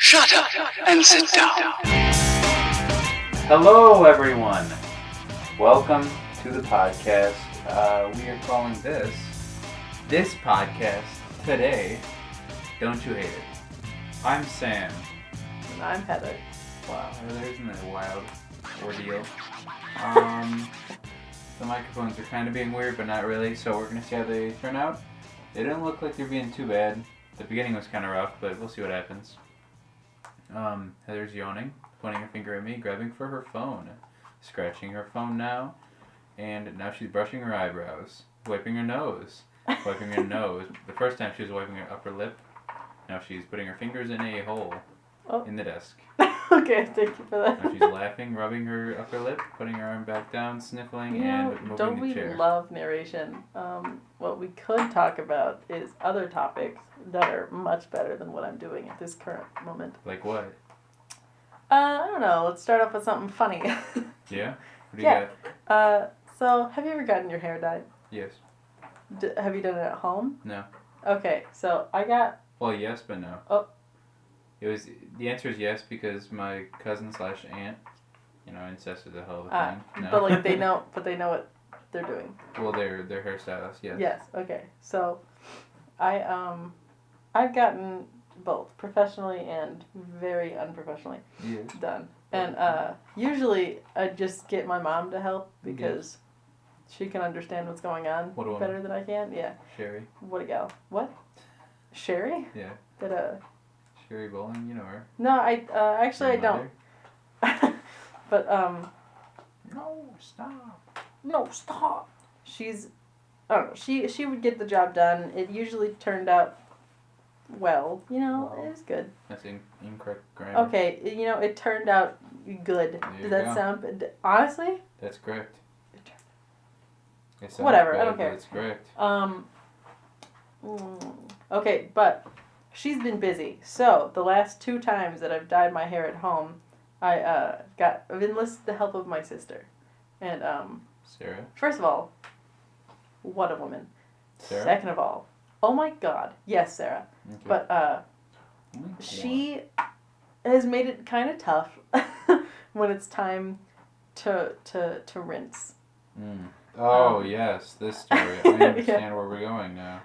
Shut up and sit down. Hello, everyone. Welcome to the podcast. We are calling this podcast today, Don't You Hate It? I'm Sam. And I'm Heather. Wow, Heather, isn't that a wild ordeal? The microphones are kind of being weird, but not really, so we're going to see how they turn out. They don't look like they're being too bad. The beginning was kind of rough, but we'll see what happens. Heather's yawning, pointing her finger at me, grabbing for her phone, scratching her phone now, and now she's brushing her eyebrows, wiping her nose. The first time she was wiping her upper lip. Now she's putting her fingers in a hole in the desk. Okay, thank you for that. Now she's laughing, rubbing her upper lip, putting her arm back down, sniffling, and moving don't the chair. we love narration? What we could talk about is other topics that are much better than what I'm doing at this current moment. Like what? I don't know. Let's start off with something funny. Yeah? What do you got? So, have you ever gotten your hair dyed? Yes. Have you done it at home? No. Okay, so I got... Well, yes, but no. Oh. The answer is yes because my cousin / aunt, incest is a hell of a thing. No. But like they know what they're doing. Well, they're hairstylists, yes. Yes. Okay. So, I've gotten both professionally and very unprofessionally done, and usually I just get my mom to help because she can understand what's going on better than I can. Yeah. Sherry. What a gal. What? Sherry? Yeah. Sherry Bowling, you know her. No, I actually I don't. But No, stop. She's, I don't know. She would get the job done. It usually turned out well. It was good. That's incorrect grammar. Okay, it turned out good. Does that sound honestly? That's correct. Whatever, bad, I don't care. It's correct. Okay, but she's been busy. So the last 2 times that I've dyed my hair at home, I've enlisted the help of my sister, and Sarah. First of all, what a woman. Sarah? Second of all, oh my God, yes, Sarah. Okay. But she has made it kind of tough when it's time to rinse. Mm. Oh yes, this story. I understand where we're going now.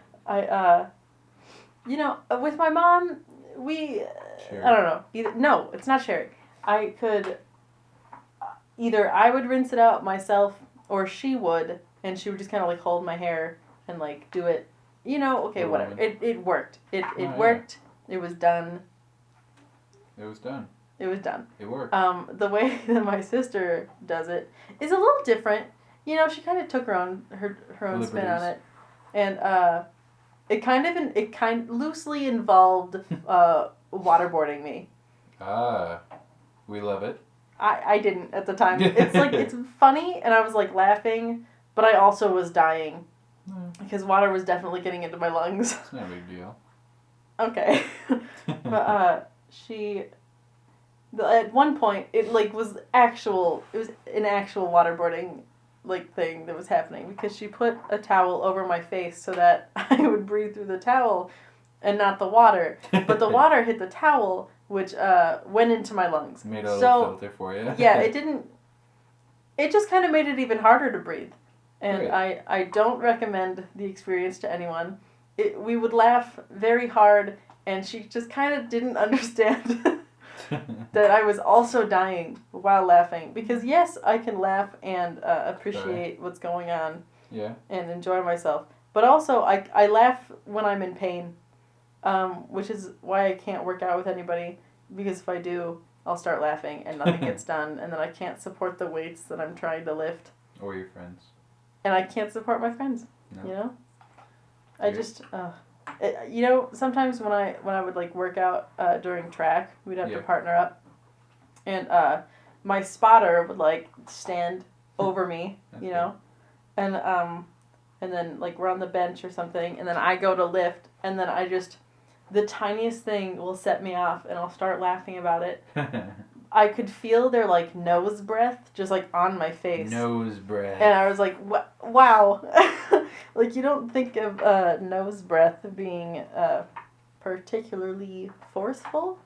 With my mom, Sherry. I don't know. It's not Sherry. I could, either I would rinse it out myself or she would, and she would just kind of like hold my hair and like do it, okay, whatever. It worked. It worked. Yeah. It was done. It was done. It worked. The way that my sister does it is a little different. She kind of took her own spin on it, and it kind loosely involved waterboarding me. We love it. I didn't at the time. It's like it's funny, and I was like laughing, but I also was dying because water was definitely getting into my lungs. It's not a big deal. Okay, but at one point it was an actual waterboarding thing that was happening because she put a towel over my face so that I would breathe through the towel and not the water. But the water hit the towel, which went into my lungs. Made a little filter for you. Yeah, it just kind of made it even harder to breathe. And Great. I don't recommend the experience to anyone. We would laugh very hard, and she just kind of didn't understand that I was also dying while laughing. Because yes, I can laugh and appreciate what's going on. Yeah. And enjoy myself. But also, I laugh when I'm in pain, which is why I can't work out with anybody. Because if I do, I'll start laughing and nothing gets done. And then I can't support the weights that I'm trying to lift. Or your friends. And I can't support my friends. No. I just... sometimes when I would work out during track, we'd have to partner up, and my spotter would stand over me, and then we're on the bench or something, and then I go to lift, and then the tiniest thing will set me off, and I'll start laughing about it. I could feel their nose breath just on my face. Nose breath. And I was like, wow. You don't think of nose breath being particularly forceful.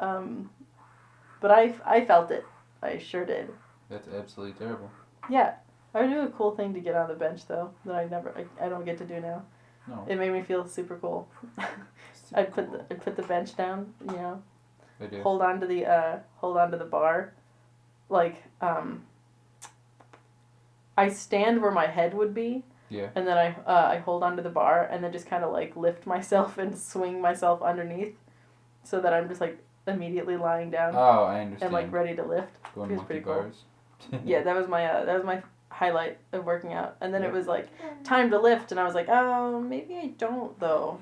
But I felt it. I sure did. That's absolutely terrible. Yeah. I would do a cool thing to get on the bench, though, that I don't get to do now. No. It made me feel super cool. I'd put the bench down, you know. I do. Hold on to the bar. Like, I stand where my head would be. Yeah. And then I hold onto the bar and then just kind of like lift myself and swing myself underneath, so that I'm just like immediately lying down. Oh, I understand. And like ready to lift. Going It was monkey pretty cool. bars. Yeah, that was my highlight of working out. And then it was like time to lift, and I was like, oh, maybe I don't though.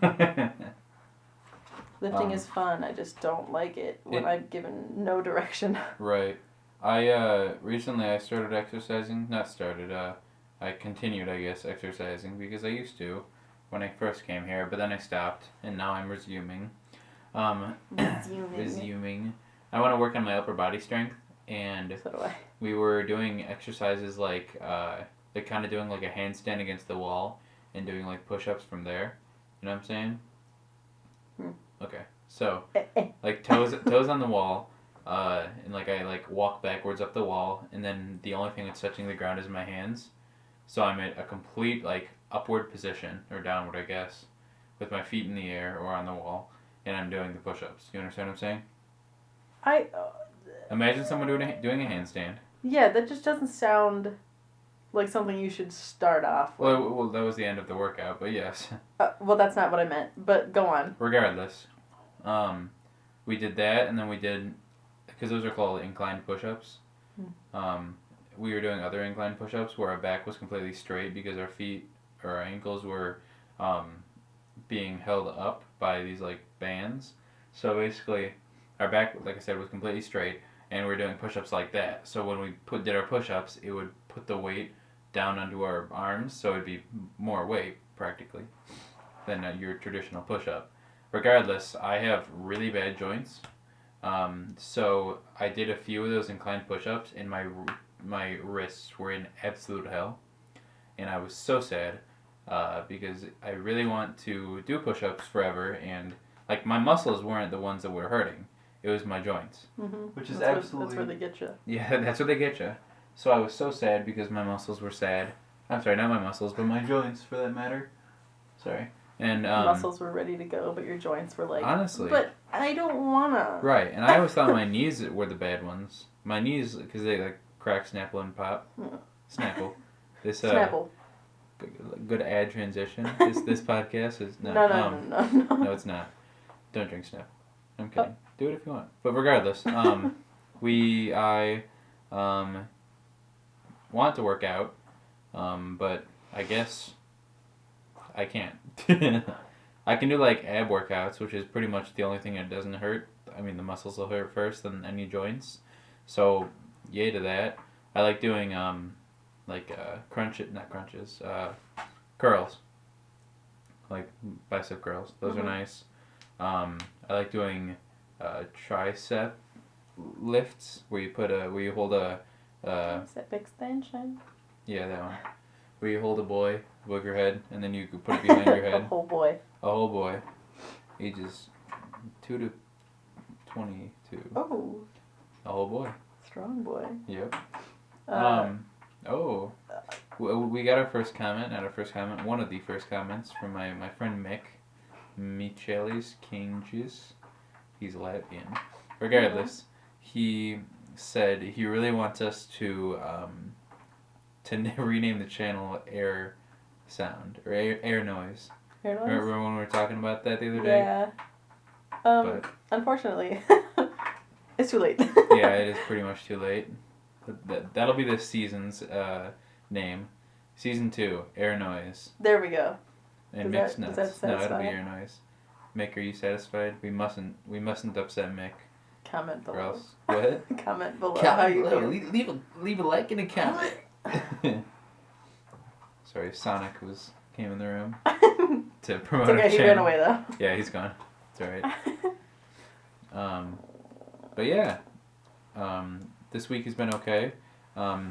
Lifting is fun. I just don't like it when I'm given no direction. Right. Recently I started exercising. Not started. I continued, I guess, exercising because I used to when I first came here, but then I stopped, and now I'm resuming. Resuming. I want to work on my upper body strength, and So do I. we were doing exercises like kind of doing like a handstand against the wall and doing like push-ups from there. You know what I'm saying? Okay. So like toes on the wall, and like I like walk backwards up the wall, and then the only thing that's touching the ground is my hands. So I'm at a complete like upward position, or downward I guess, with my feet in the air or on the wall, and I'm doing the push-ups. You understand what I'm saying? Imagine someone doing a handstand. Yeah, that just doesn't sound like something you should start off with. Well, that was the end of the workout, but yes. Well, that's not what I meant, but go on. Regardless, we did that, and then we did, because those are called inclined push-ups. We were doing other inclined push-ups where our back was completely straight because our feet or our ankles were being held up by these like bands. So basically, our back, like I said, was completely straight, and we were doing push-ups like that. So when we did our push-ups, it would put the weight down onto our arms, so it'd be more weight practically than your traditional push-up. Regardless, I have really bad joints, so I did a few of those inclined push-ups, and my wrists were in absolute hell, and I was so sad because I really want to do push-ups forever, and like my muscles weren't the ones that were hurting. It was my joints, which is that's where they get you. Yeah, that's where they get you. So I was so sad because my muscles were sad. I'm sorry, not my muscles, but my joints, for that matter. Sorry. And muscles were ready to go, but your joints were like, honestly. But I don't wanna. Right, and I always thought my knees were the bad ones. My knees, because they like crack, snapple, and pop. Snapple. This Snapple. Good ad transition. This podcast is No. No, it's not. Don't drink Snap. I'm kidding. Do it if you want. But regardless, I want to work out, but I guess I can't. I can do like ab workouts, which is pretty much the only thing that doesn't hurt. I mean, the muscles will hurt first, than any joints. So, yay to that. I like doing curls, like bicep curls. Those are nice. I like doing tricep lifts where you hold a tricep extension. Yeah, that one. Where you hold a boy above your head and then you put it behind your head. A whole boy. A whole boy, ages 2 to 22. Oh. A whole boy. Strong boy. Yep. We got our first comment. Not our first comment. One of the first comments from my friend Mick. Michelis Kinges. He's Latvian. Regardless, he said he really wants us to rename the channel Air Sound or Air Noise. Air Noise? Remember when we were talking about that the other day? Yeah. But, unfortunately, it's too late. Yeah, it is pretty much too late. That'll be this season's name. Season 2, Air Noise. There we go. And Mick's nuts. No, it'll be Air Noise. Mick, are you satisfied? We mustn't upset Mick. Comment below. Or else what? Comment below how you feel. Leave a like and a comment. Sorry, Sonic came in the room to promote it's okay, our he channel. ran away though. Yeah, he's gone. It's alright. But yeah, this week has been okay. I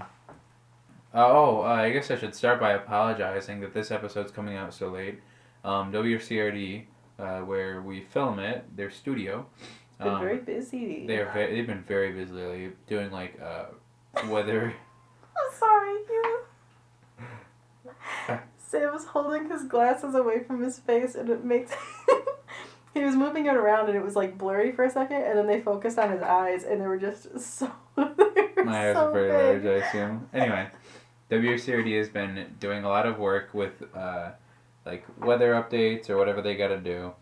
guess I should start by apologizing that this episode's coming out so late. WCRD, where we film it, their studio, Been very busy. They've been very busy lately, doing like weather. I'm sorry, Sam was holding his glasses away from his face, and it makes. He was moving it around, and it was like blurry for a second, and then they focused on his eyes, and they were just so. My eyes are very large, I assume. Anyway, WCRD has been doing a lot of work with like weather updates or whatever they got to do,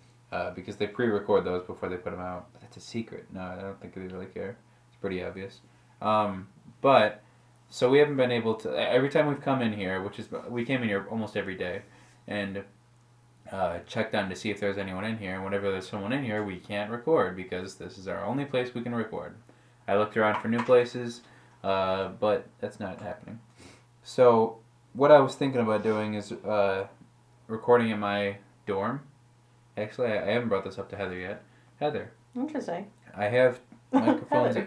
because they pre-record those before they put them out. But that's a secret. No, I don't think they really care. It's pretty obvious. But so we haven't been able to. Every time we've come in here, we came in here almost every day, and checked on to see if there's anyone in here. And whenever there's someone in here, we can't record because this is our only place we can record. I looked around for new places, but that's not happening. So what I was thinking about doing is recording in my dorm. Actually, I haven't brought this up to Heather yet. Heather. Interesting. I have microphones.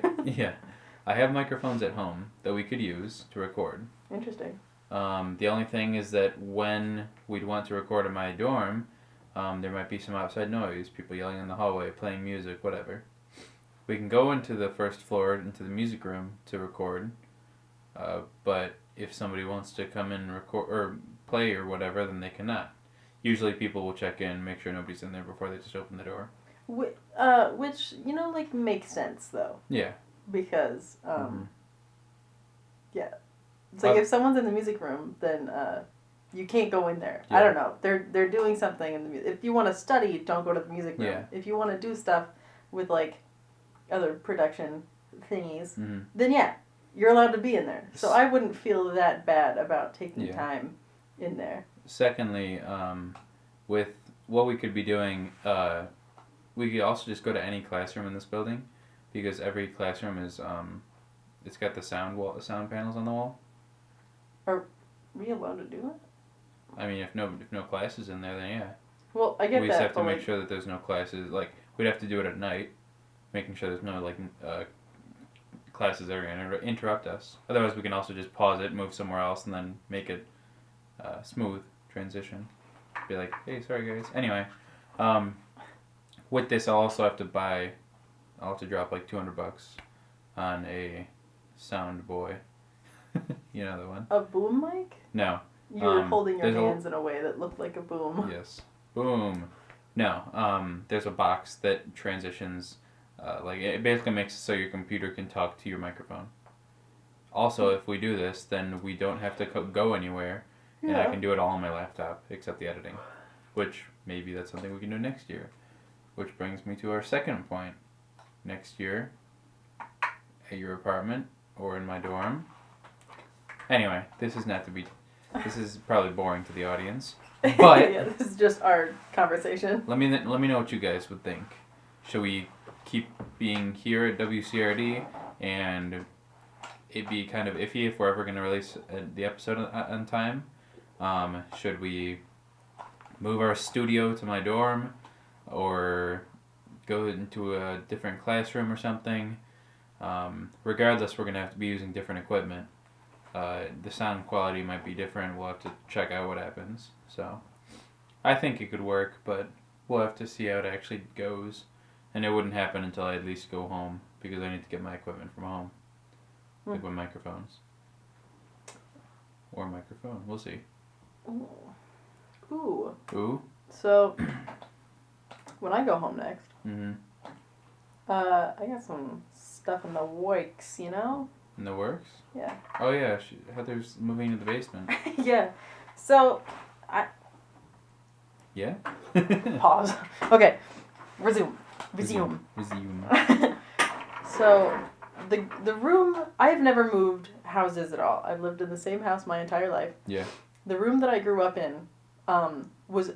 I have microphones at home that we could use to record. Interesting. The only thing is that when we'd want to record in my dorm, there might be some outside noise, people yelling in the hallway, playing music, whatever. We can go into the first floor, into the music room to record, but if somebody wants to come in and record or play or whatever, then they cannot. Usually people will check in, make sure nobody's in there before they just open the door. Which, like, makes sense, though. Yeah. Because, yeah. It's like if someone's in the music room, then you can't go in there. Yeah. I don't know. They're doing something in the music. If you want to study, don't go to the music room. Yeah. If you want to do stuff with, like, other production thingies, Mm-hmm. then yeah, you're allowed to be in there. So I wouldn't feel that bad about taking Yeah. time in there. Secondly, with what we could be doing, we could also just go to any classroom in this building, because every classroom is it's got the sound panels on the wall. Are we allowed to do it? I mean, if no class is in there, then yeah. Well, I get we that. just have to but make sure that there's no classes. Like, we'd have to do it at night, making sure there's no classes that are going to interrupt us. Otherwise, we can also just pause it, move somewhere else, and then make it smooth transition. Be like, hey, sorry guys. Anyway, with this, I'll have to drop like $200 on a sound boy. You know the one? A boom mic? No. You were holding your there's hands in a way that looked like a boom. Yes. Boom. No. There's a box that transitions. It basically makes it so your computer can talk to your microphone. Also, if we do this, then we don't have to go anywhere, and I can do it all on my laptop, except the editing. Which, maybe that's something we can do next year. Which brings me to our second point. Next year, at your apartment, or in my dorm. Anyway, this is probably boring to the audience. But yeah, this is just our conversation. let me know what you guys would think. Should we keep being here at WCRD and it be kind of iffy if we're ever going to release the episode on time? Should we move our studio to my dorm or go into a different classroom or something? Regardless, we're going to have to be using different equipment. The sound quality might be different. We'll have to check out what happens. So I think it could work, but we'll have to see how it actually goes. And it wouldn't happen until I at least go home, because I need to get my equipment from home. Like my microphones. Or microphone. We'll see. Ooh. Ooh? So, when I go home next, Mm-hmm. I got some stuff in the works, In the works? Yeah. Oh yeah, Heather's moving to the basement. Yeah. So, Yeah? pause. Okay. Resume. So, the room, I've never moved houses at all. I've lived in the same house my entire life. Yeah. The room that I grew up in was...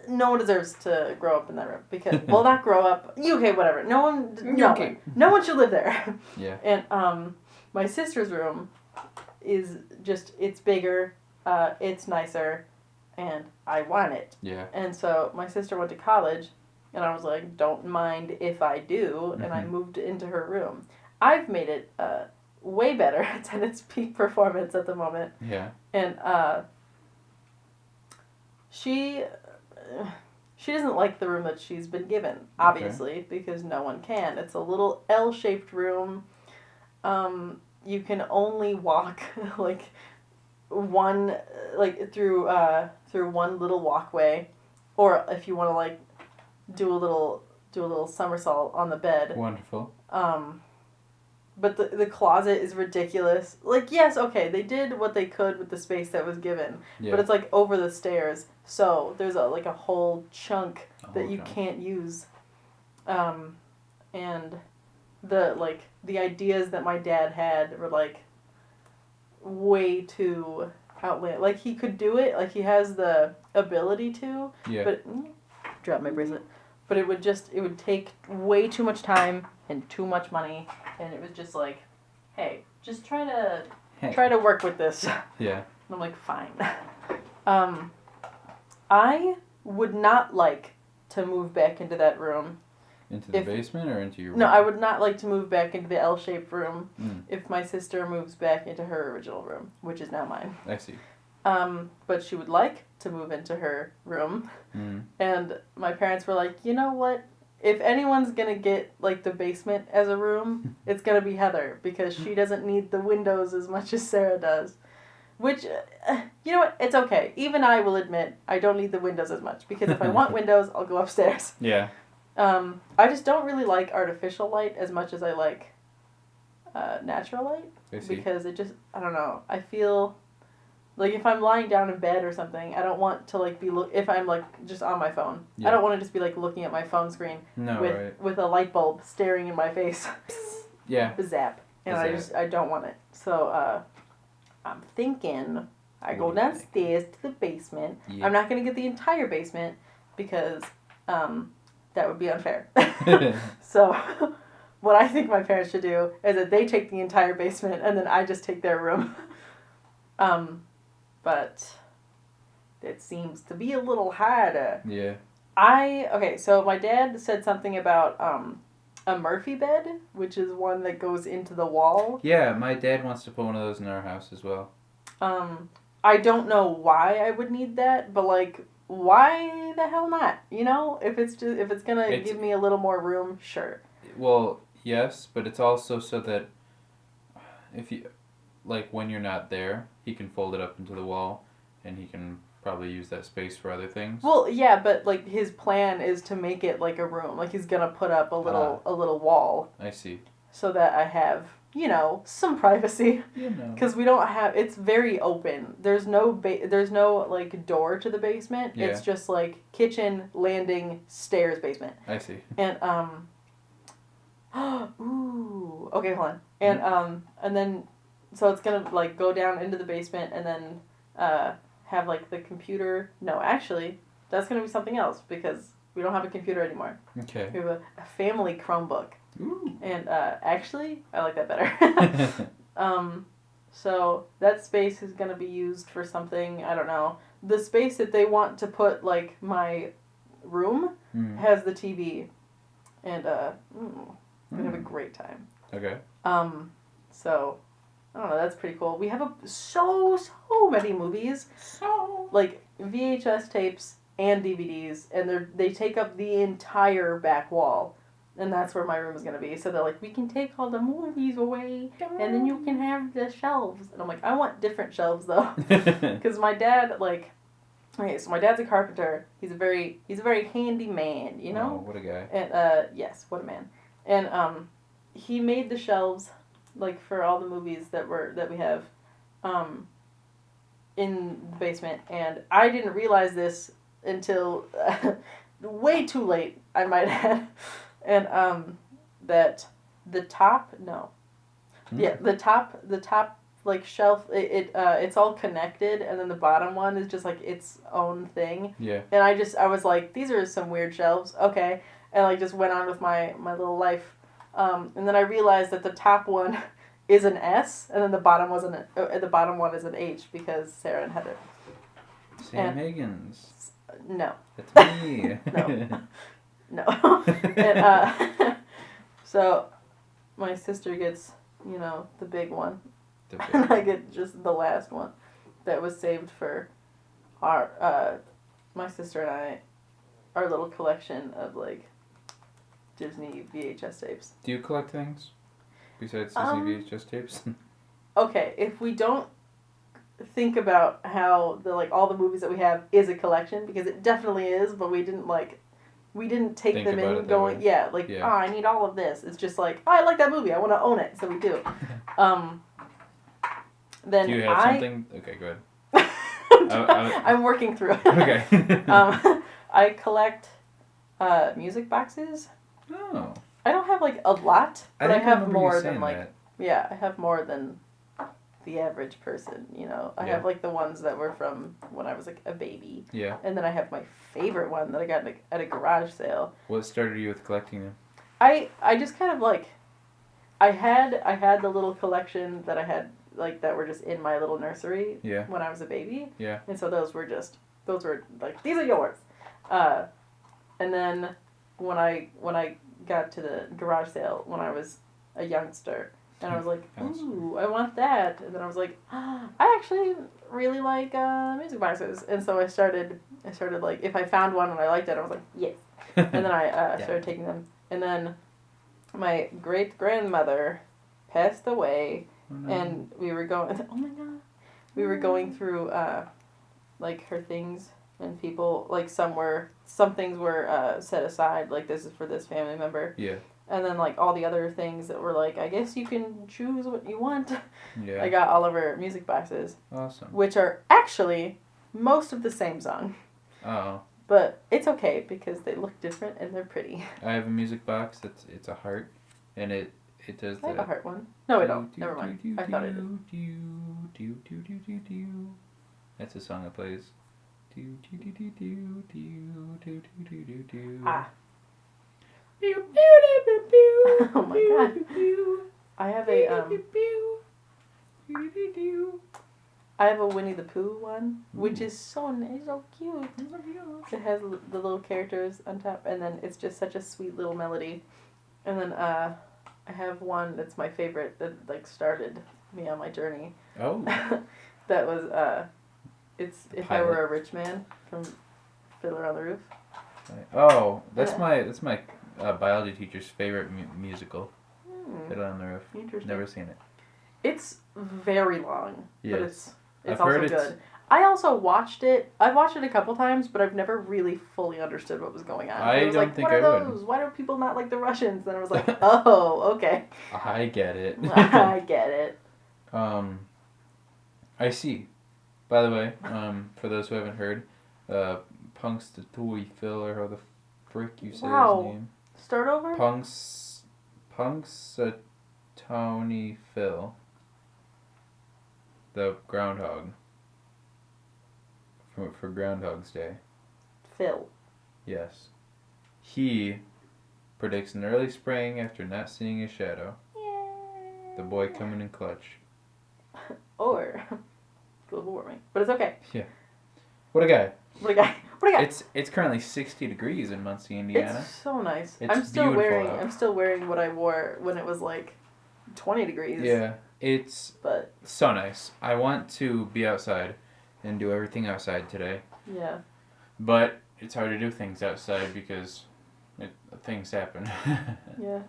No one deserves to grow up in that room. Because, well, not grow up. Okay, whatever. No one should live there. Yeah. And my sister's room is just, it's bigger, it's nicer, and I want it. Yeah. And so my sister went to college, and I was like, don't mind if I do, and I moved into her room. I've made it way better. It's at its peak performance at the moment. Yeah. And she, she doesn't like the room that she's been given, obviously, because no one can. It's a little L-shaped room. You can only walk like one through one little walkway, or if you want to like do a little somersault on the bed. Wonderful. But the closet is ridiculous. Like, yes, okay, they did what they could with the space that was given, but it's like over the stairs, so there's a whole chunk that you can't use. And the ideas that my dad had were like way too outlandish. Like, he could do it, like he has the ability to, but drop my bracelet. But it would take way too much time and too much money, and it was just like, hey, just try to work with this. Yeah. And I'm like, fine. I would not like to move back into that room. Into the basement or into your room? No, I would not like to move back into the L-shaped room if my sister moves back into her original room, which is now mine. I see. But she would like to move into her room. And my parents were like, you know what? If anyone's going to get, like, the basement as a room, it's going to be Heather, because she doesn't need the windows as much as Sarah does. Which, you know what? It's okay. Even I will admit I don't need the windows as much, because if I want windows, I'll go upstairs. Yeah. I just don't really like artificial light as much as I like natural light. I see. Because it just, I don't know, I feel... Like, if I'm lying down in bed or something, I don't want to, like, if I'm, like, just on my phone. Yeah. I don't want to just be, like, looking at my phone screen with a light bulb staring in my face. Yeah. Zap. And I don't want it. So, I'm thinking I go downstairs to the basement. Yeah. I'm not going to get the entire basement because that would be unfair. So, what I think my parents should do is that they take the entire basement and then I just take their room. But it seems to be a little harder. Yeah. Okay, so my dad said something about a Murphy bed, which is one that goes into the wall. Yeah, my dad wants to put one of those in our house as well. I don't know why I would need that, but like, why the hell not? You know, if it's gonna give me a little more room, sure. Well, yes, but it's also so that if you... Like, when you're not there, he can fold it up into the wall, and he can probably use that space for other things. Well, yeah, but, like, his plan is to make it like a room. Like, he's gonna put up a little wall. I see. So that I have, you know, some privacy. You know. Because we don't have... It's very open. There's no, like, door to the basement. Yeah. It's just, like, kitchen, landing, stairs, basement. I see. And, ooh. Okay, hold on. And then... So it's gonna, like, go down into the basement and then have, like, the computer... No, actually, that's gonna be something else because we don't have a computer anymore. Okay. We have a family Chromebook. Ooh. And, actually, I like that better. So that space is gonna be used for something, I don't know. The space that they want to put, like, my room has the TV. And, we're gonna have a great time. Okay. So... I don't know, that's pretty cool. We have so many movies. Like, VHS tapes and DVDs, and they take up the entire back wall. And that's where my room is going to be. So they're like, we can take all the movies away, and then you can have the shelves. And I'm like, I want different shelves, though. Because my dad, like... Okay, so my dad's a carpenter. He's a very handy man, you know? Oh, what a guy. And, yes, what a man. And, he made the shelves... like, for all the movies that we have, in the basement, and I didn't realize this until way too late, I might add, and, that the top, the top, like, shelf, it's all connected, and then the bottom one is just, like, its own thing. Yeah. And I was like, these are some weird shelves, okay, and, like, just went on with my little life. And then I realized that the top one is an S, and then the bottom one is an H because Sarah and Heather. Sam Higgins. No. That's me. No. And, so my sister gets, you know, the big one. And I get just the last one that was saved for my sister and I. our little collection of like Disney VHS tapes. Do you collect things besides Disney VHS tapes? Okay, if we don't think about how the like all the movies that we have is a collection, because it definitely is, but we didn't take Think them about in it that going way. oh, I need all of this. It's just like, oh, I like that movie, I want to own it, so we do. Then Do you have something? Okay, go ahead. I'm working through it. Okay. I collect music boxes. Oh. I don't have like a lot, but I have more than that. I have more than the average person, you know. I have like the ones that were from when I was like a baby. Yeah. And then I have my favorite one that I got at a garage sale. What started you with collecting them? I just kind of like I had the little collection that I had like that were just in my little nursery when I was a baby. Yeah. And so those were like, these are yours. And then when I got to the garage sale when I was a youngster, and I was like, ooh, I want that. And then I was like, I actually really like music boxes. And so I started like, if I found one and I liked it, I was like, yes. And then I started taking them. And then my great-grandmother passed away, and we were going, oh my God. We were going through, like, her things, and people, like, some things were set aside, like, this is for this family member. Yeah. And then, like, all the other things that were like, I guess you can choose what you want. Yeah. I got all of her music boxes. Awesome. Which are actually most of the same song. Oh. But it's okay, because they look different and they're pretty. I have a music box it's a heart, and it does I have a heart one. No, I don't. Never mind. I thought I did. That's a song that plays. Ah. Oh my God. I have a Winnie the Pooh one, which is so nice, so cute. It has the little characters on top, and then it's just such a sweet little melody. And then I have one that's my favorite that like started me on my journey. Oh. That was it's If I Were a Rich Man from Fiddler on the Roof. Oh, that's my biology teacher's favorite musical. Fiddler on the Roof. Interesting. Never seen it. It's very long, but it's I've also heard good. I also watched it. I've watched it a couple times, but I've never really fully understood what was going on. I was don't like, think what I are would. those? Why do people not like the Russians? Then I was like, oh, okay. I get it. I get it. I see. By the way, for those who haven't heard, Punxsutawney Phil, or how the frick you say his name. Start over? Punxsutawney Phil. The groundhog. For Groundhog's Day. Phil. Yes. He predicts an early spring after not seeing a shadow. Yay. The boy coming in clutch. Or global warming. But it's okay. Yeah. What a guy. What a guy. It's currently 60 degrees in Muncie, Indiana. It's so nice. It's I'm still beautiful wearing what I wore when it was like 20 degrees. Yeah. It's But so nice. I want to be outside and do everything outside today. yeah. But it's hard to do things outside because things happen. Yeah.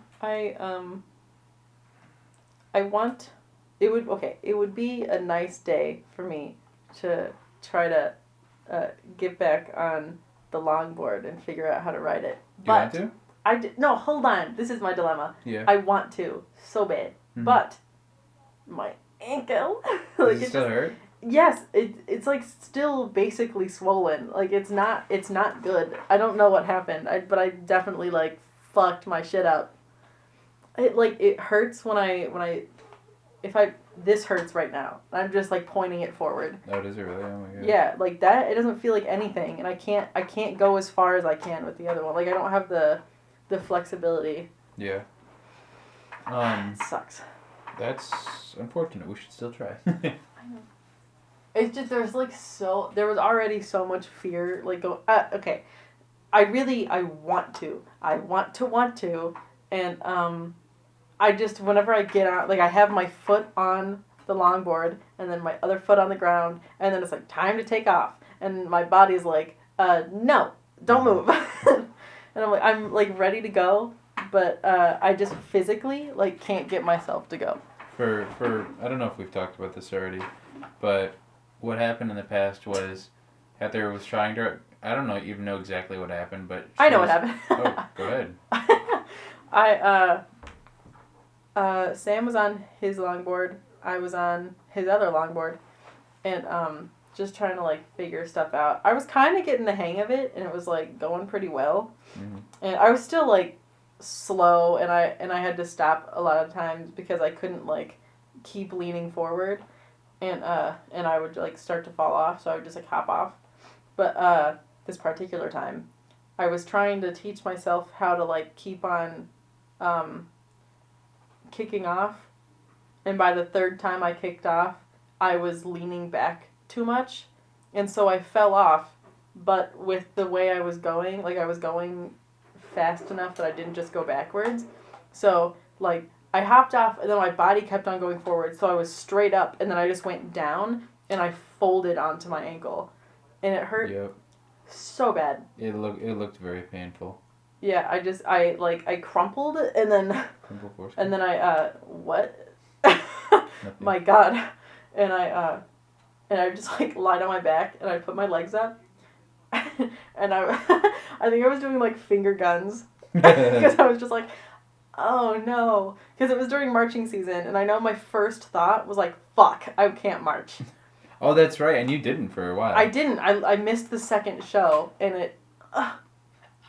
It would be a nice day for me to try to get back on the longboard and figure out how to ride it. You want to? No, hold on. This is my dilemma. Yeah. I want to so bad, but my ankle. Does it still hurt? Yes, it's like still basically swollen. Like it's not good. I don't know what happened. But I definitely like fucked my shit up. It hurts this hurts right now. I'm just like pointing it forward. Oh, does it really? Oh my god. Yeah, like that. It doesn't feel like anything, and I can't go as far as I can with the other one. Like I don't have the flexibility. Yeah. It sucks. That's unfortunate. We should still try. I know. It's just there was already so much fear okay. I want to, and I just whenever I get out, like I have my foot on the longboard and then my other foot on the ground, and then it's like time to take off, and my body's like no, don't move. And I'm like ready to go, but I just physically like can't get myself to go. For I don't know if we've talked about this already, but what happened in the past was Heather was trying to. I don't even know exactly what happened, but I know what happened. Oh, go ahead. Sam was on his longboard. I was on his other longboard, and just trying to like figure stuff out. I was kind of getting the hang of it, and it was like going pretty well. Mm-hmm. And I was still like slow, and I had to stop a lot of times because I couldn't like keep leaning forward, and I would like start to fall off, so I would just like hop off. But this particular time, I was trying to teach myself how to like keep on kicking off, and by the third time I kicked off, I was leaning back too much, and so I fell off. But with the way I was going, like I was going fast enough that I didn't just go backwards. So like I hopped off, and then my body kept on going forward, so I was straight up, and then I just went down, and I folded onto my ankle, and it hurt so bad. It looked very painful. Yeah, I crumpled, and then I what? My God, and I just like lied on my back, and I put my legs up, and I think I was doing like finger guns because I was just like, oh no, because it was during marching season, and I know my first thought was like, fuck, I can't march. Oh, that's right, and you didn't for a while. I didn't. I missed the second show, and it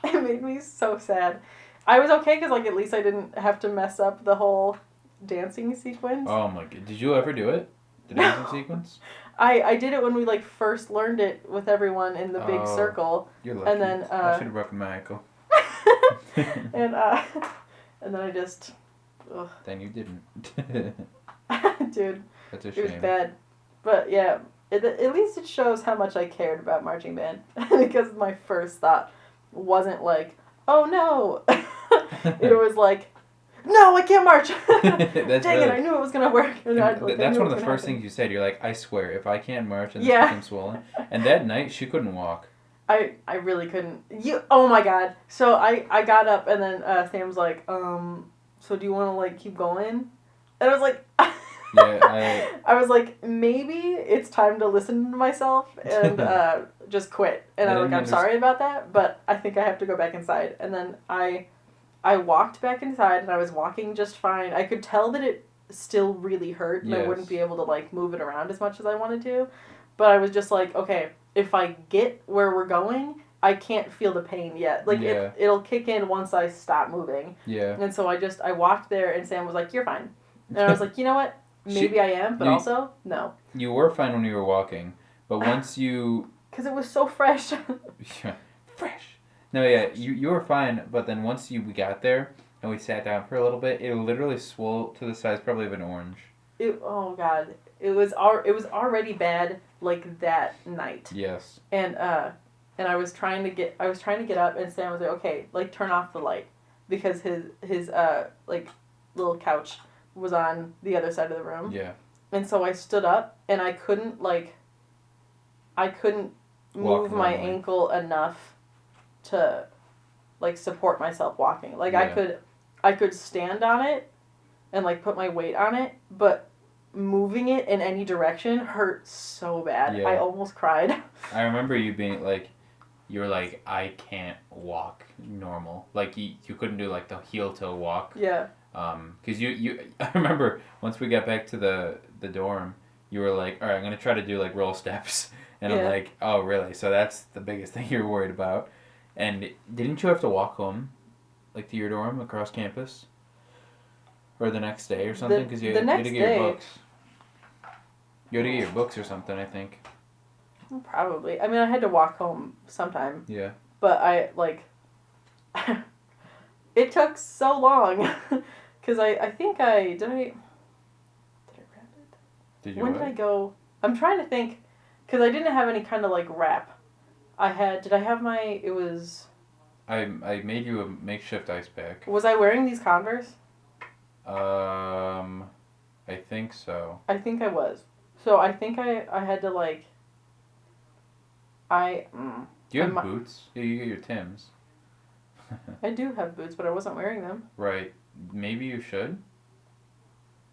made me so sad. I was okay because like at least I didn't have to mess up the whole dancing sequence. Oh my God! Did you ever do it? The dancing sequence? I did it when we like first learned it with everyone in the big circle. You're lucky. And then I should have broken my ankle. and then I just. Ugh. Then you didn't. Dude. That's a shame. It was bad, but yeah. At least it shows how much I cared about marching band because my first thought wasn't like, oh no. It was like, no, I can't march. Dang it, I knew it was going to work. That's one of the first things you said. You're like, I swear, if I can't march and this becomes swollen. And that night, she couldn't walk. I really couldn't. Oh my God. So I got up, and then Sam's like, so do you want to like keep going? And I was like... Yeah, I was like, maybe it's time to listen to myself and just quit. And I'm sorry about that, but I think I have to go back inside. And then I walked back inside, and I was walking just fine. I could tell that it still really hurt, and I wouldn't be able to like move it around as much as I wanted to. But I was just like, okay, if I get where we're going, I can't feel the pain yet. Like it'll kick in once I stop moving. Yeah. And so I walked there, and Sam was like, "You're fine," and I was like, "You know what? Maybe I am, but also, no." You were fine when you were walking, but once you... Because it was so fresh. Fresh. No, yeah, you were fine, but then once we got there and we sat down for a little bit, it literally swelled to the size probably of an orange. Oh, God. It was already bad, like, that night. Yes. And I was trying to get up, and Sam was like, okay, like, turn off the light. Because his like, little couch was on the other side of the room. Yeah. And so I stood up, and I couldn't move my ankle enough to like support myself walking. Like I could stand on it and like put my weight on it, but moving it in any direction hurt so bad. Yeah. I almost cried. I remember you being like, you were like, I can't walk normal. Like you couldn't do like the heel toe walk. Yeah. Cause you I remember once we got back to the dorm, you were like, all right, I'm gonna try to do like roll steps, and I'm like, oh really? So that's the biggest thing you're worried about. And didn't you have to walk home, like to your dorm across campus, or the next day or something? Because you had to get your books. You had to get your books or something, I think. Probably. I mean, I had to walk home sometime. Yeah. But I like. It took so long, because I think I did I wrap it? Did you? When did I go? I'm trying to think, because I didn't have any kind of like wrap. Did I have my? It was. I made you a makeshift ice pack. Was I wearing these Converse? I think so. I think I was. So I think I had to like. Do you have boots? Yeah, you get your Timbs. I do have boots, but I wasn't wearing them. Right. Maybe you should.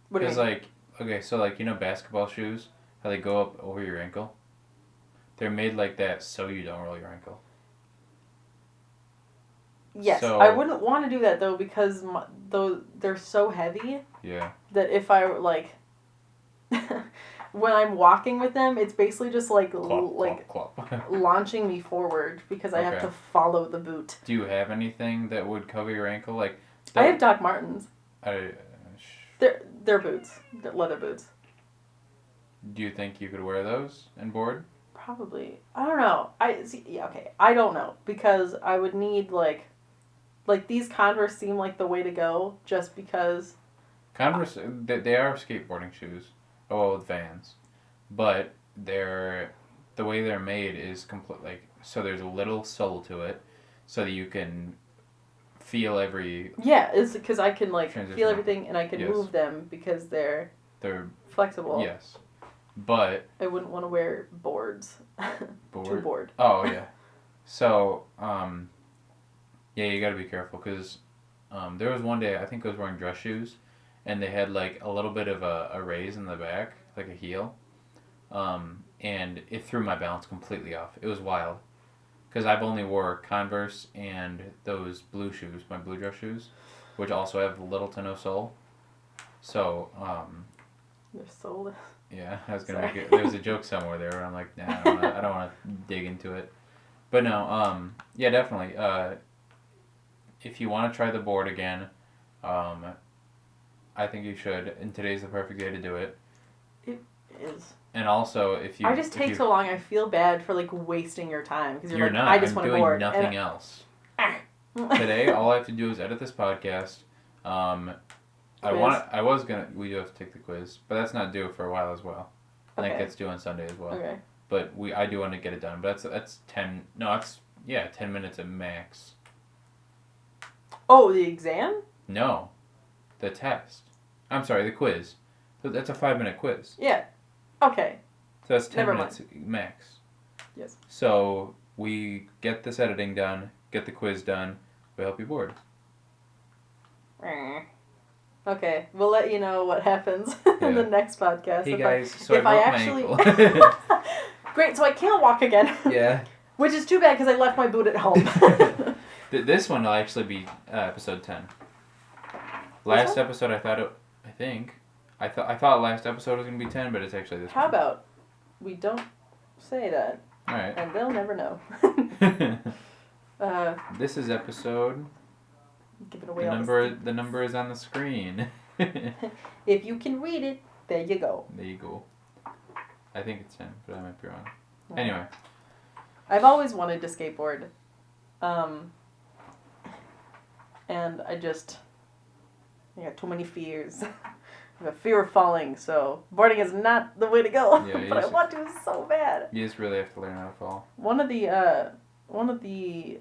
What do you mean? Okay, so like, you know basketball shoes? How they go up over your ankle? They're made like that so you don't roll your ankle. Yes, So, I wouldn't want to do that though because they're so heavy. Yeah. That if I like, when I'm walking with them, it's basically just like Clop. launching me forward because I have Okay. to follow the boot. Do you have anything that would cover your ankle? Like, I have Doc Martens. They're boots. They're leather boots. Do you think you could wear those and board? Probably. I don't know. I don't know because I would need like these Converse seem like the way to go just because. Converse, they are skateboarding shoes. Oh, well, with Vans, but the way they're made is complete. Like, so there's a little sole to it, so that you can feel every. Yeah, it's because I can like transition. feel everything and I can Yes. move them because they're flexible. Yes, but I wouldn't want to wear boards. Too bored. Oh yeah, so yeah, you got to be careful because there was one day I think I was wearing dress shoes, and they had like a little bit of a raise in the back, like a heel, and it threw my balance completely off. It was wild, because I've only wore Converse and those blue shoes, my blue dress shoes, which also have little to no sole. So They're sold. yeah, I was gonna make it. There was a joke somewhere there where I'm like, nah, I don't want to dig into it. But no, yeah, definitely. If you want to try the board again, I think you should. And today's the perfect day to do it. It is. And also, if you... I just take so long. I feel bad for like wasting your time because you're like, not. I just want to board. I'm doing nothing else. Today, all I have to do is edit this podcast. We do have to take the quiz, but that's not due for a while as well. I think that's due on Sunday as well. Okay. But I do want to get it done. But that's 10 minutes at max. Oh, the exam? No, the test. I'm sorry, the quiz. So that's a 5-minute quiz. Yeah. Okay. So that's 10 Never minutes max. Yes. So we get this editing done, get the quiz done, we help you board. Okay, we'll let you know what happens in the next podcast. Hey guys, so if I broke my ankle. Great, so I can't walk again. Yeah. Which is too bad because I left my boot at home. This one will actually be episode 10. Last episode, I thought last episode was gonna be 10, but it's actually this. How about we don't say that? All right. And they'll never know. This is episode. Giving away The number is on the screen. If you can read it, there you go. There you go. I think it's 10, but I might be wrong. Anyway. I've always wanted to skateboard. And I got too many fears. I have a fear of falling, so boarding is not the way to go. Yeah, but I want to so bad. You just really have to learn how to fall. One of the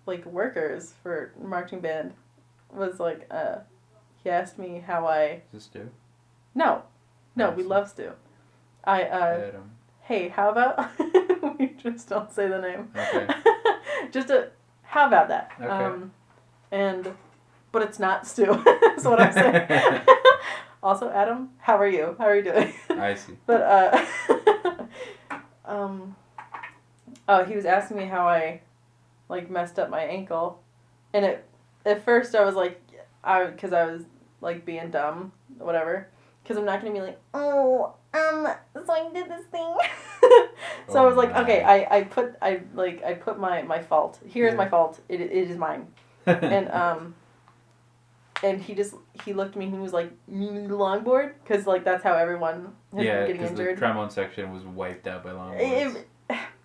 like workers for marching band was like he asked me how I... Is this Stu? No, we love Stu. Adam. Hey, how about we just don't say the name. Okay. How about that? Okay. But it's not Stu. That's what I'm saying. Also, Adam, how are you? How are you doing? I see. But he was asking me how I like messed up my ankle, and at first I was like, because I was like being dumb, whatever. Because I'm not gonna be like, so I did this thing. So I was like, okay, I put my fault. Here's my fault. It is mine. And he looked at me and he was like, you need a longboard? Because like that's how everyone has been getting injured. The trombone section was wiped out by longboards.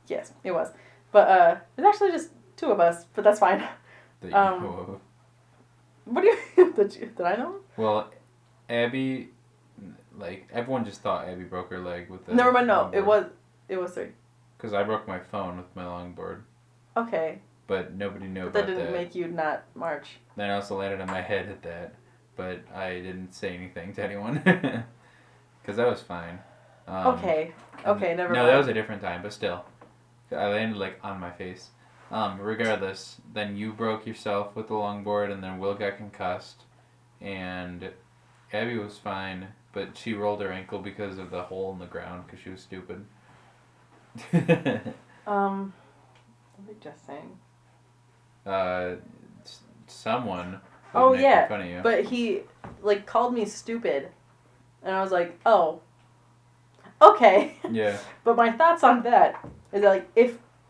Yes, it was. But it's actually just 2 of us, but that's fine. That you know of. What do you did I know? Well, Abby, like everyone just thought Abby broke her leg with the. Never mind. No, longboard. it was 3. Because I broke my phone with my longboard. Okay. But nobody knew But about that didn't make you not march. Then I also landed on my head at that, but I didn't say anything to anyone. Because that was fine. Okay, never mind. No, that was a different time, but still. I landed like on my face. Regardless, then you broke yourself with the longboard, and then Will got concussed, and Abby was fine, but she rolled her ankle because of the hole in the ground because she was stupid. What are they just saying? Someone. Oh was making yeah, fun of you. but he like called me stupid, and I was like, oh, okay. Yeah. But my thoughts on that is that, like,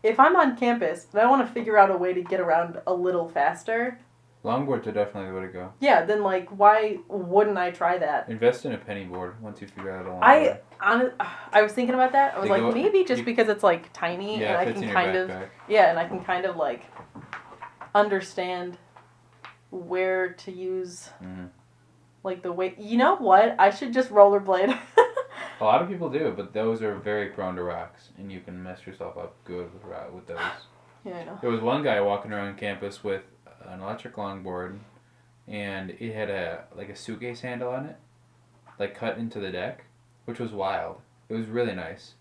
if I'm on campus and I want to figure out a way to get around a little faster, Longboards are definitely the way to go. yeah, then like why wouldn't I try that? Invest in a penny board once you figure out a longboard. I was thinking about that. I was They like, go- maybe just you- because it's like tiny Yeah, and it I fits can in your kind of backpack. and I can kind of like understand where to use Mhm. like the weight. You know what? I should just rollerblade. A lot of people do, but those are very prone to rocks, and you can mess yourself up good with those. Yeah, I know. There was one guy walking around campus with an electric longboard, and it had a suitcase handle on it, like cut into the deck, which was wild. It was really nice,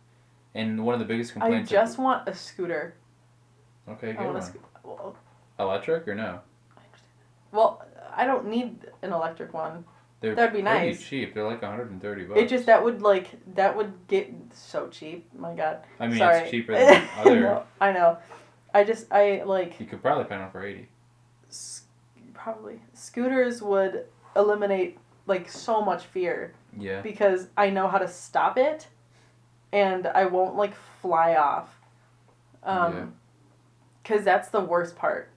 and one of the biggest I complaints. just want a scooter. Okay, I good want one. well, Electric or no? well, I don't need an electric one. They're That'd be pretty nice. cheap. They're like $130. It just that would get so cheap. My God. I mean, Sorry. it's cheaper than other. No, I know. I like You could probably find them for $80. probably scooters would eliminate like so much fear Yeah. because I know how to stop it, and I won't like fly off. Yeah. Cause that's the worst part,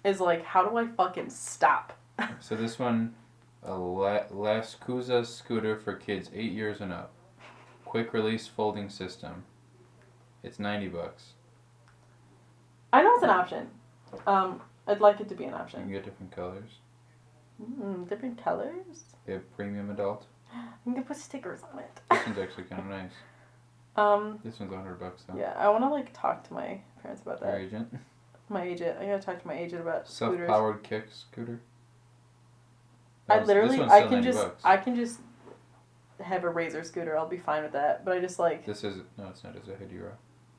is like how do I fucking stop? So this one, a Las Cuzas scooter for kids 8 years and up. Quick release folding system. It's $90. I know it's an option. I'd like it to be an You can option. get different colors. Different colors. They have premium adult. You can put stickers on it. This one's actually kind of nice. This one's $100 though. Yeah, I want to like talk to my parents about Your that. agent. My agent. I gotta talk to my agent about scooters. Self-powered kick scooter. I This literally, one's I still can $90. I can just have a razor scooter. I'll be fine with that. But I just like This is no, it's not. It's a Hidura.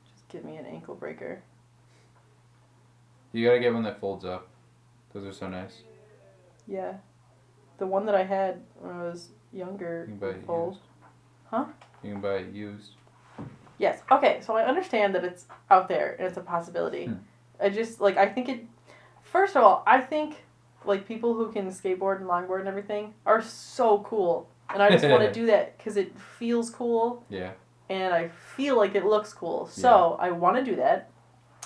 just give me an ankle breaker. You gotta get one that folds up. Those are so nice. Yeah, the one that I had when I was younger You can buy would it fold. used. Huh? You can buy it used. Yes. Okay. So I understand that it's out there and it's a possibility. I just like I think it. First of all, I think like people who can skateboard and longboard and everything are so cool, and I just want to do that because it feels cool. Yeah. And I feel like it looks cool, so I want to do that.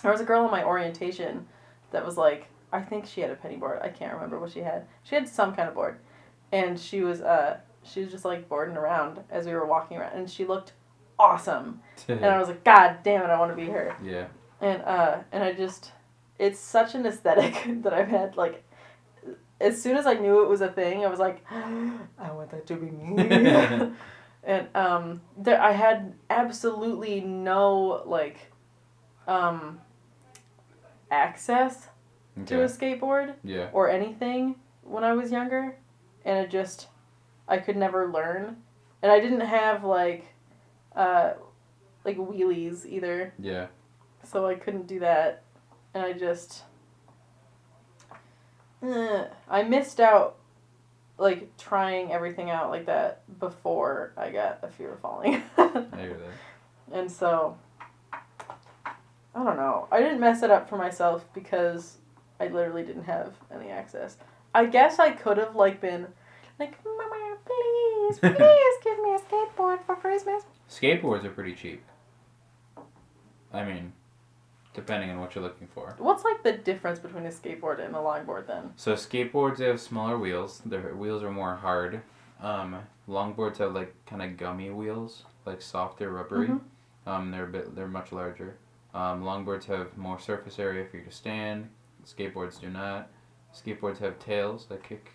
There was a girl in my orientation that was like, I think she had a penny board. I can't remember what she had. She had some kind of board, and she was just like boarding around as we were walking around, and she looked awesome. And I was like, God damn it, I want to be her. Yeah. And I just, it's such an aesthetic that I've had. Like, as soon as I knew it was a thing, I was like, I want that to be me. And I had absolutely no like access to a skateboard Yeah. or anything when I was younger, and it just I could never learn, and I didn't have like wheelies either, Yeah. so I couldn't do that, and I just I missed out like trying everything out like that before I got a fear of falling. I hear that. And so I don't know. I didn't mess it up for myself because I literally didn't have any access. I guess I could have like been like, Mama, please give me a skateboard for Christmas. Skateboards are pretty cheap. I mean, depending on what you're looking for. What's like the difference between a skateboard and a longboard then? So skateboards, they have smaller wheels. Their wheels are more hard. Longboards have like kind of gummy wheels, like softer, rubbery. Mhm. They're much larger. Longboards have more surface area for you to stand. Skateboards do not. Skateboards have tails that kick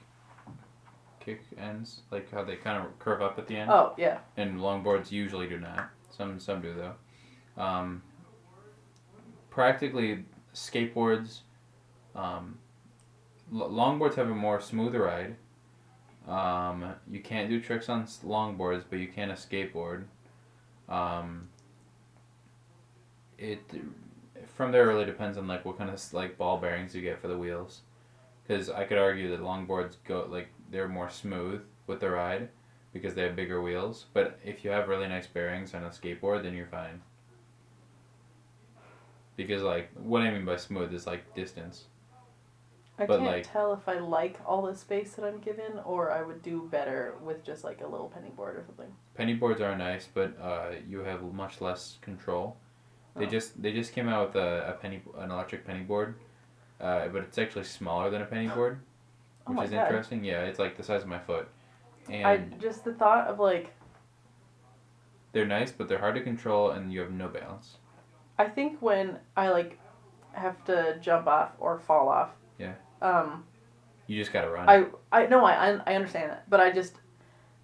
ends, like how they kind of curve up at the end. Oh, yeah. And longboards usually do not. Some do though. Practically, skateboards, longboards have a more smooth ride. You can't do tricks on longboards, but you can a skateboard. from there, it really depends on like what kind of like ball bearings you get for the wheels. Because I could argue that longboards go like they're more smooth with the ride because they have bigger wheels. But if you have really nice bearings on a skateboard, then you're fine. Because like what I mean by smooth is like distance. I But, can't like- tell if I like all the space that I'm given, or I would do better with just like a little penny board or something. Penny boards are nice, but you have much less control. They Oh. just came out with an electric penny board, but it's actually smaller than a penny board, Oh which my is God. interesting. Yeah, it's like the size of my foot, and I just the thought of like, they're nice, but they're hard to control, and you have no balance. I think when I like have to jump off or fall off. Yeah. Um, You just gotta run. I know I understand that, but I just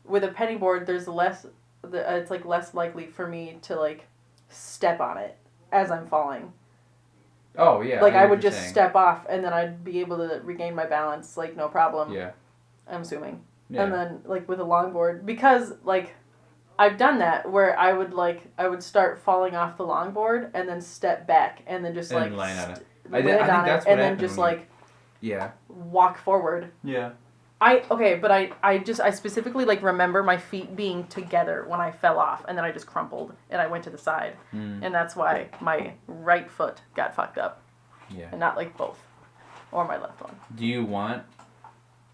with a penny board there's less, it's like less likely for me to like step on it as I'm falling. Oh yeah. Like know I what would you're just saying. step off and then I'd be able to regain my balance like no problem. Yeah. I'm assuming. Yeah. And then like with a longboard, because like I've done that where I would start falling off the longboard and then step back and then just And like land on it. I land think on that's it what and then happened just when you- like Yeah. walk forward. Yeah. I specifically like remember my feet being together when I fell off and then I just crumpled and I went to the side and that's why my right foot got fucked up Yeah. and not like both or my left one. Do you want?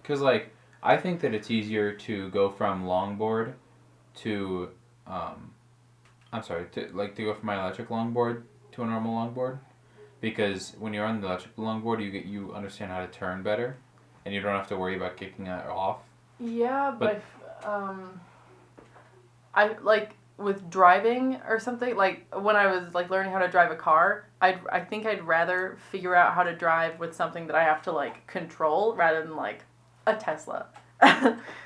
Because like I think that it's easier to go from longboard to, to go from my electric longboard to a normal longboard, because when you're on the electric longboard, you understand how to turn better, and you don't have to worry about kicking it off. Yeah, but I like with driving or something, like when I was like learning how to drive a car, I think I'd rather figure out how to drive with something that I have to like control rather than like a Tesla.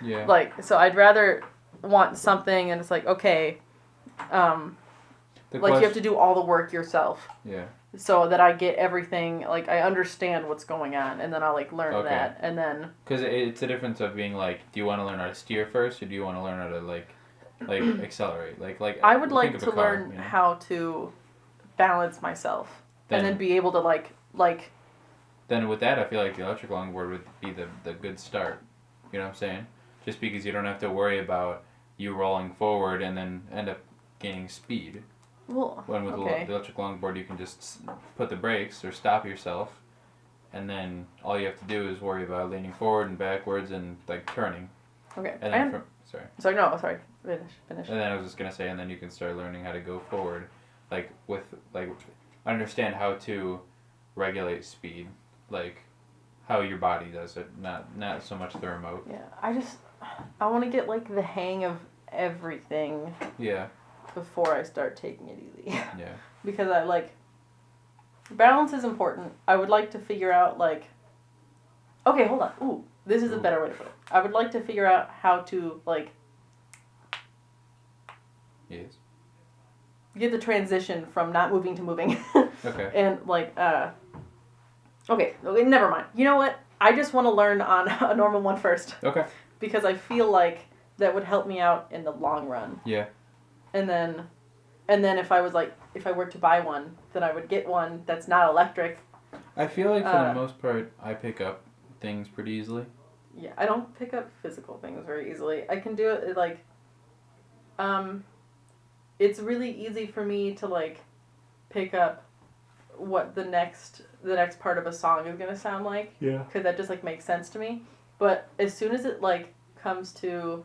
Yeah. Like, so I'd rather want something and it's like, okay, The like you have to do all the work yourself Yeah. so that I get everything, like I understand what's going on and then I'll like learn Okay. that and then Because it's a difference of being like, do you want to learn how to steer first, or do you want to learn how to like accelerate? Like I would think like of a to car, learn you know? how to balance myself and then be able to like Then with that, I feel like the electric longboard would be the good start. You know what I'm saying? Just because you don't have to worry about you rolling forward and then end up gaining speed. well, When with okay. the electric longboard, you can just put the brakes or stop yourself, and then all you have to do is worry about leaning forward and backwards and like turning. Okay. And then Sorry. Finish. And then I was just gonna say, and then you can start learning how to go forward, like understand how to regulate speed, like how your body does it, not so much the remote. Yeah, I want to get like the hang of everything Yeah. before I start taking it easy. Yeah. Because I like balance is important. I would like to figure out like okay, hold on. Ooh, this is a better way to put it. I would like to figure out how to like Yes. get the transition from not moving to moving. Okay. And like okay, never mind. You know what? I just want to learn on a normal one first Okay. because I feel like that would help me out in the long run. Yeah. And then if I were to buy one, then I would get one that's not electric. I feel like for the most part, I pick up things pretty easily. Yeah, I don't pick up physical things very easily. I can do it like it's really easy for me to like pick up what the next part of a song is going to sound like. Yeah. Cuz that just like makes sense to me. But as soon as it like comes to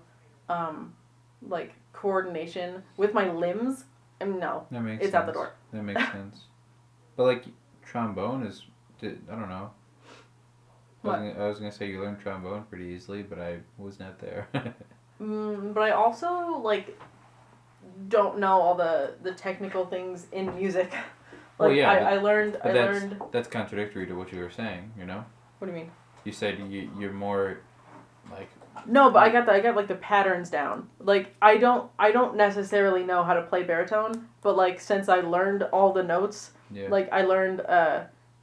like coordination with my limbs, no. That makes It's sense. out the door. That makes sense. But like trombone is, I don't know. I was gonna say you learned trombone pretty easily, but I was not there. But I also like don't know all the technical things in music. Like Well, yeah, I learned That's contradictory to what you were saying. You know. What do you mean? You said you're more, like. No, but I got like the patterns down. Like I don't necessarily know how to play baritone, but like since I learned all the notes, Yeah. like I learned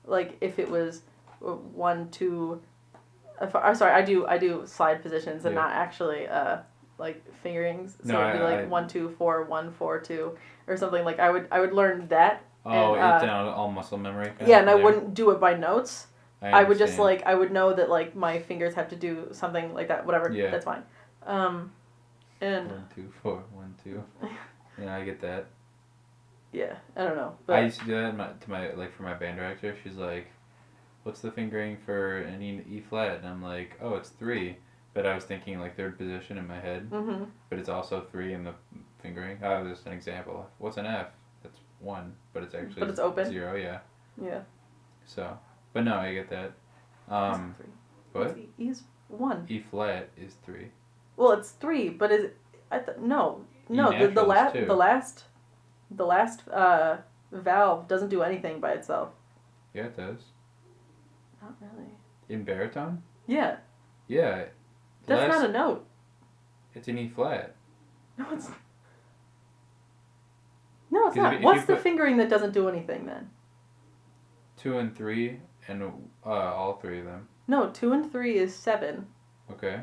like if it was 1 2 I'm sorry, I do slide positions and Yeah. not actually like fingerings. So No, it'd be like 1 2 4 1 4 2 or something. Like I would learn that Oh, and, it's an all muscle memory. Yeah, and I wouldn't do it by notes. I would just understand. I would know that like my fingers have to do something like that. Whatever. Yeah. That's fine. And 1, 2, 4, 1, 2. Yeah, I get that. yeah, I don't know. I But used to do that for my band director. She's like, "What's the fingering for an E flat?" And I'm like, "Oh, it's 3." But I was thinking like third position in my head. mm-hmm. But it's also 3 in the fingering. Oh, just an example. What's an F? That's 1, but it's actually But it's open. 0. Yeah. Yeah. So, but no, I get that. It's 3. What? E's 1. E flat is 3. Well, it's 3, but is no E the natural is 2. the last valve doesn't do anything by itself. Yeah, it does. Not really. In baritone? Yeah, Yeah. that's not a note. It's an E flat. No, it's no, it's 'Cause not. if What's you the put- fingering that doesn't do anything then? 2 and 3, and all 3 of them. No, 2 and 3 is 7. Okay.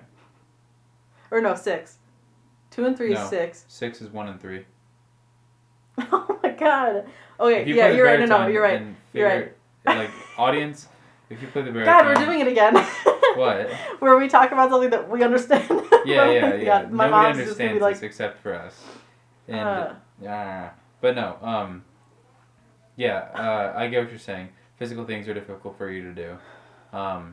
Or no, 6. 2 and 3 No. is 6. 6 is 1 and 3. Oh my god. Okay, If you yeah, play the you're right. No, baritone, you're right. then You're figure- Like, audience, if you play the baritone... God, we're doing it again. What? Where we talk about something that we understand. Yeah. My Nobody mom's just gonna understands be like, this except for us. And, but no, I get what you're saying. Physical things are difficult for you to do. Are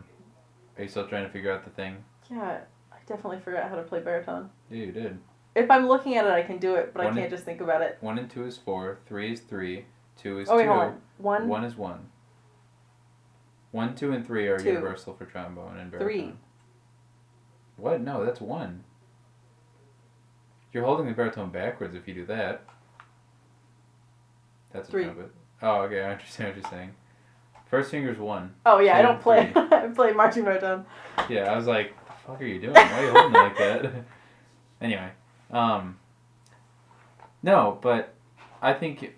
you still trying to figure out the thing? yeah, I definitely forgot how to play baritone. Yeah, you did. If I'm looking at it, I can do it, but I One can't just think about it. 1 and 2 is 4, 3 is 3, 2 is Oh wait, 2, hold on. 1, 1 is 1. 1, 2, and 3 are 2. universal for trombone and baritone. 3. What? No, that's 1. You're holding the baritone backwards if you do that. That's a 3. trumpet. Oh, okay, I understand what you're saying. First finger's 1. Oh yeah, I 2, don't play. 3. I play marching baritone. Yeah, I was like, what the fuck are you doing? Why are you holding it like that? Anyway, no, but I think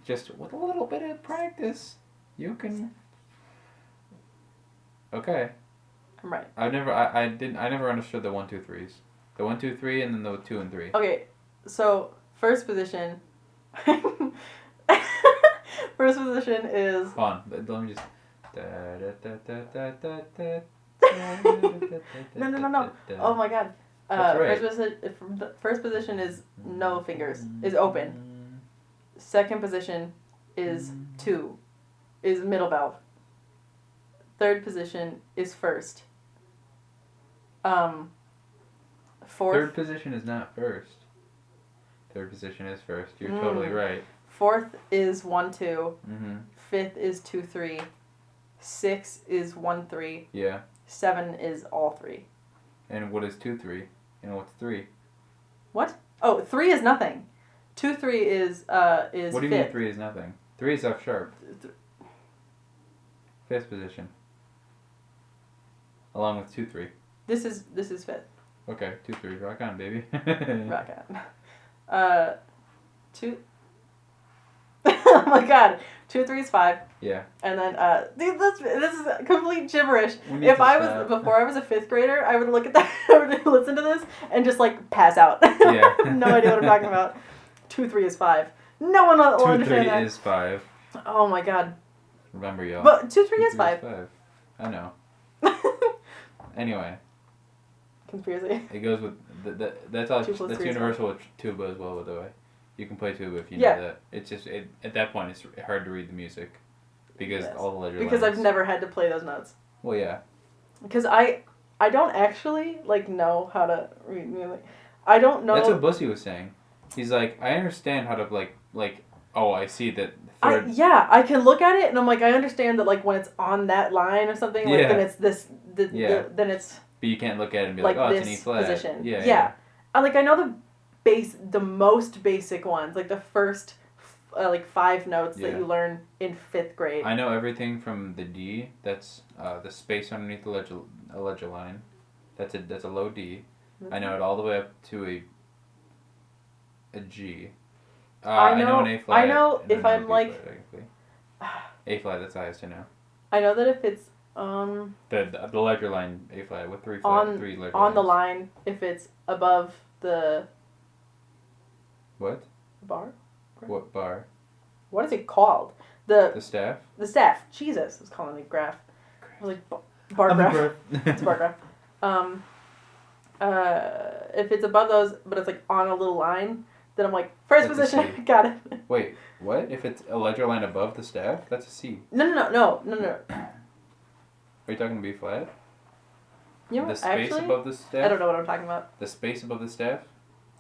just with a little bit of practice, you can. Okay. I'm right. I never understood the 1, 2, 3s. The 1, 2, 3, and then the 2 and 3. Okay, so first position. First position is. Hold on, let me just. No. Oh my god. That's right. First position is no fingers, is open. Second position is 2, is middle valve. Third position is first. Fourth. Third position is not first. Third position is first. You're totally right. Fourth is 1, 2. Mm-hmm. Fifth is 2, 3. 6 is 1, 3. Yeah. 7 is all 3. And what is 2, 3? And what's 3? What? Oh, 3 is nothing. 2, 3 is What do you fifth. mean 3 is nothing? 3 is F sharp. Fifth position. Along with 2, 3. This is fifth. Okay, 2, 3. Rock on, baby. Rock on. 2. Oh my god. 2, 3 is 5. Yeah. And then dude, this is complete gibberish. We need If to I was stop. before I was a 5th grader, I would look at that, I would listen to this and just like pass out. Yeah. I have no idea what I'm talking about. 2, 3 is 5. No one will 2, 3 understand that. is 5. Oh my god. Remember, y'all. But 2, 3 2, is 5. I know. Anyway, Conspiracy. it goes with that's all. 2 plus That's 3 is universal with tuba as well. By the way, you can play tuba if you Yeah. know that. It's just at that point it's hard to read the music because Yes. all the letter Because lines. I've never had to play those notes. Well, yeah. Because I don't actually like know how to read music. I don't know. That's what Bussy was saying. He's like, I understand how to like. Oh, I see that. Third. I can look at it and I'm like, I understand that like when it's on that line or something, like Yeah. then it's this, then it's But you can't look at it and be like like, oh, this it's an E flat. position. Yeah. I know the most basic ones, like the first like 5 notes that Yeah. you learn in 5th grade. I know everything from the D. That's the space underneath the ledger line. That's a low D. I know it all the way up to a G. I know an A flat. I know and then if a I'm B like flat, technically. A flat, that's the highest I know. I know that if it's The ledger line A flat with 3 on 3 ledger on the lines. line, if it's above the What? bar. What bar? what is it called? The staff? The staff. Jesus, I was calling it graph. I was like, bar graph. It's a bar graph. If it's above those, but it's like on a little line, then I'm like, first That's a position, got it. Wait, what? If it's a ledger line above the staff? That's a C. No. Are you talking B flat? You know The what, space actually, above the staff? I don't know what I'm talking about. The space above the staff?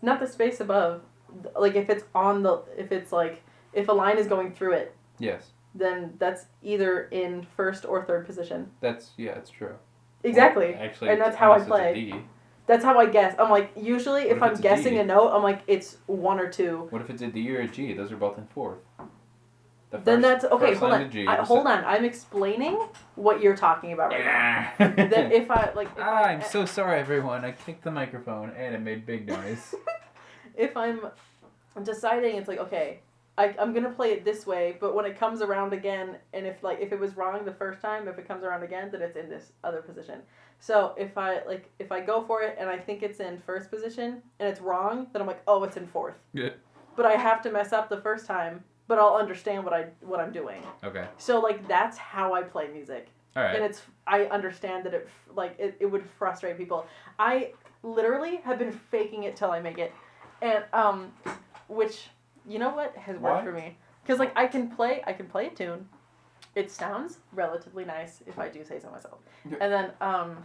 Not the space above. Like, if it's if a line is going through it, Yes. then that's either in first or third position. That's true. Exactly. Well, actually, and that's how I unless it's a play. D. That's how I guess. I'm like, usually What if if I'm it's a guessing D? a note, I'm like, it's 1 or 2. What if it's a D or a G? Those are both in fourth. Then that's okay. first Hold line on. to G, Hold on. I'm explaining what you're talking about right now. Then if I like, if I'm so sorry, everyone. I kicked the microphone and it made big noise. if I'm deciding, it's like, okay, I'm gonna play it this way, but when it comes around again, and if it was wrong the first time, if it comes around again, then it's in this other position. So if I go for it and I think it's in first position and it's wrong, then I'm like, oh, it's in fourth. Yeah. But I have to mess up the first time, but I'll understand what I'm doing. Okay. So like that's how I play music. All right. And I understand that it would frustrate people. I literally have been faking it till I make it, and which you know what has worked for me, because like I can play a tune, it sounds relatively nice if I do say so myself, Yeah. and then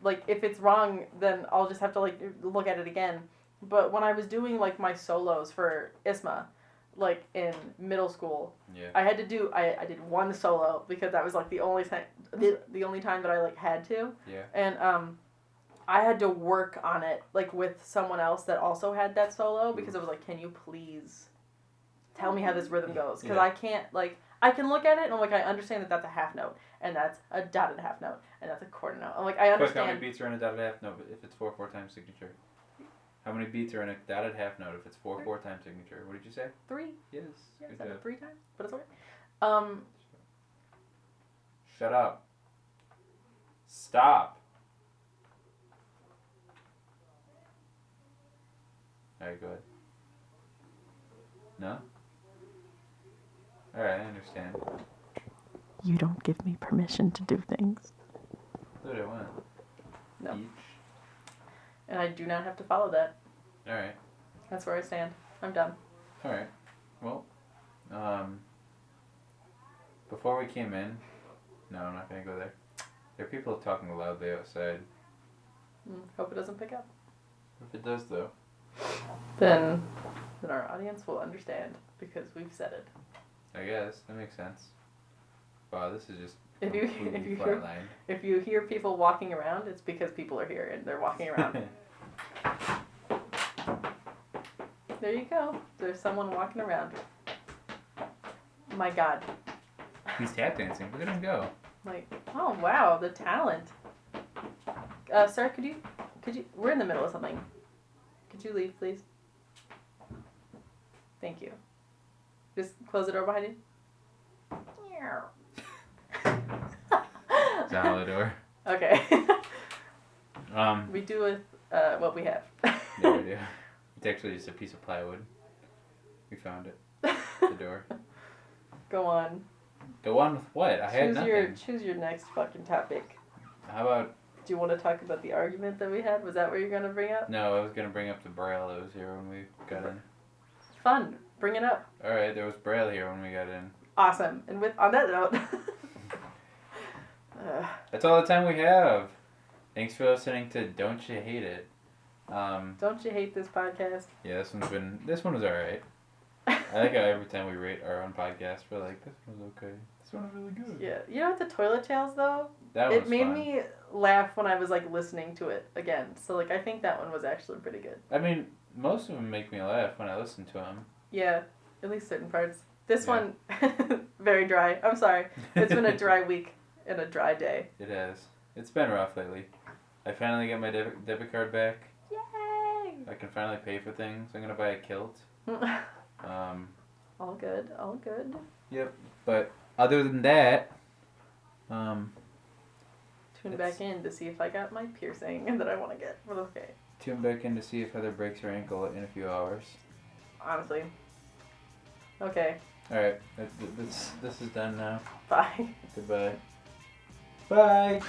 like if it's wrong, then I'll just have to like look at it again. But when I was doing like my solos for ISMA, like in middle school, Yeah. I did one solo because that was like the only time that I like had to. Yeah. And I had to work on it like with someone else that also had that solo because I was like, can you please tell me how this rhythm goes? Because Yeah. I can't I can look at it and I'm like, I understand that that's a half note and that's a dotted half note and that's a quarter note. I'm like, I Quick, how many understand. beats are in a dotted half note if it's 4/4 time signature? How many beats are in a dotted half note if it's 4/4 time signature? What did you say? 3. Yes. Yeah, Good is that job. 3 times? But it's okay. Shut up. Stop. Alright, go ahead. No? Alright, I understand. You don't give me permission to do things. Do what I want. No. Each. And I do not have to follow that. Alright. That's where I stand. I'm done. Alright. Well, before we came in, no, I'm not gonna go there. There are people talking loudly outside. Hope it doesn't pick up. If it does, though. Then our audience will understand because we've said it. I guess. That makes sense. Wow, this is just If completely flatlined. if you hear people walking around, it's because people are here and they're walking around. There you go. There's someone walking around. My God. He's tap dancing. Look at him go. Like, oh wow, the talent. Sir, could you? We're in the middle of something. Could you leave, please? Thank you. Just close the door behind you. Down the door. Okay. Um, We do with what we have. no idea. It's actually just a piece of plywood. We found it. The door. Go on. Go on with what? I had nothing. Choose your next fucking topic. How about... Do you want to talk about the argument that we had? Was that what you're gonna bring up? No, I was going to bring up the Braille that was here when we got in. Fun. Bring it up. Alright, there was Braille here when we got in. Awesome. And on that note. That's all the time we have. Thanks for listening to Don't You Hate It. Don't you hate this podcast? Yeah, this one was alright. I like how every time we rate our own podcast, we're like, this one was okay. This one was really good. Yeah. You know what, the Toilet Tales though? That one was It made fun. me laugh when I was like listening to it again. So like I think that one was actually pretty good. I mean, most of them make me laugh when I listen to them. Yeah, at least certain parts. This Yeah. one, very dry. I'm sorry. It's been a dry week and a dry day. It has. It's been rough lately. I finally got my debit card back. Yay! I can finally pay for things. I'm gonna buy a kilt. All good, all good. Yep. But other than that, Tune back in to see if I got my piercing that I want to get. But okay. tune back in to see if Heather breaks her ankle in a few hours. Honestly. Okay. All right, this is done now. Bye. Goodbye. Bye.